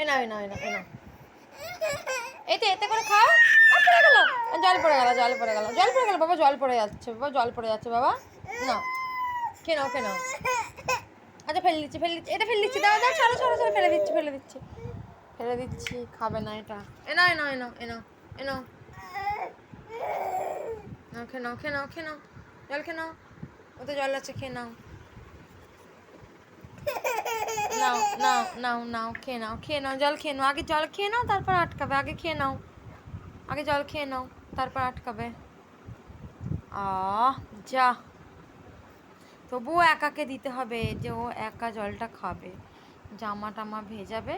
এনাও এনাও এনাও এনাও, এতে এতে করে খাও। পড়ে গেল, জল পড়ে গেল, জল পড়ে গেল, জল পড়ে গেল বাবা, জল পড়ে যাচ্ছে বাবা, জল পড়ে যাচ্ছে বাবা। নাও খেয়ে নাও, খেয়ে নাও। আচ্ছা ফেলে দিচ্ছি, ফেলে দিচ্ছি, এটা ফেলে দিচ্ছি, দাও দাও, ছাড়ো ছাড়ো ছাড়ো, ফেলে দিচ্ছি, ফেলে দিচ্ছি, ফেলে দিচ্ছি, খাবে না এটা। এনাও এনাও এনাও এনাও এনাও, নাও খেয়ে নাও, খেয়ে নাও, খেয়ে নাও, জল খেয়ে নাও, ওতে জল আছে, খেয়ে নাও। নাও নাও নাও নাও, খেয়ে নাও, খেয়ে নাও, জল খেয়ে নাও, আগে জল খেয়ে নাও তারপর আটকাবে, আগে খেয়ে নাও, আগে জল খেয়ে নাও তারপর আটকাবে। যা, তবুও একাকে দিতে হবে, যে ও একা জলটা খাবে, জামা টামা ভেজাবে।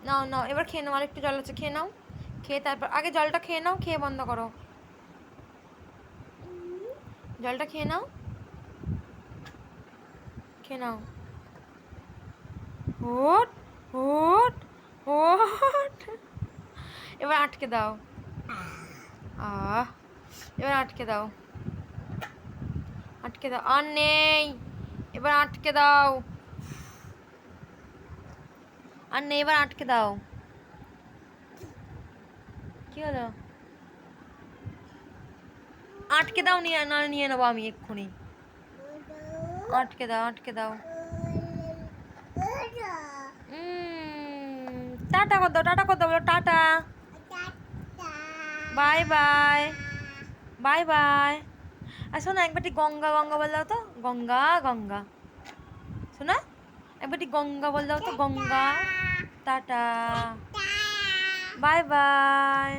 নাও নাও, এবার খেয়ে নাও, আরেকটু জল আছে, খেয়ে নাও, খেয়ে তারপর আগে জলটা খেয়ে নাও, খেয়ে বন্ধ করো, জলটা খেয়ে নাও, খেয়ে নাও। ওট ওট ওট, এবার আটকে দাও। এবার আটকে দাও, আটকে দাও, আর নেই, এবার আটকে দাও, আর নেই, এবার আটকে দাও। কি হলো? আটকে দাও, নিয়ে না, নিয়ে নেবো আমি এক্ষুনি, আটকে দাও, আটকে দাও। টাটা কর দাও, টাটা কর দাও, বলো tata, bye bye, bye bye. আর শোনো, একবারটি গঙ্গা গঙ্গা বল দাও তো, গঙ্গা গঙ্গা, শোনো একবারটি গঙ্গা বল দাও তো, গঙ্গা। Tata, bye by.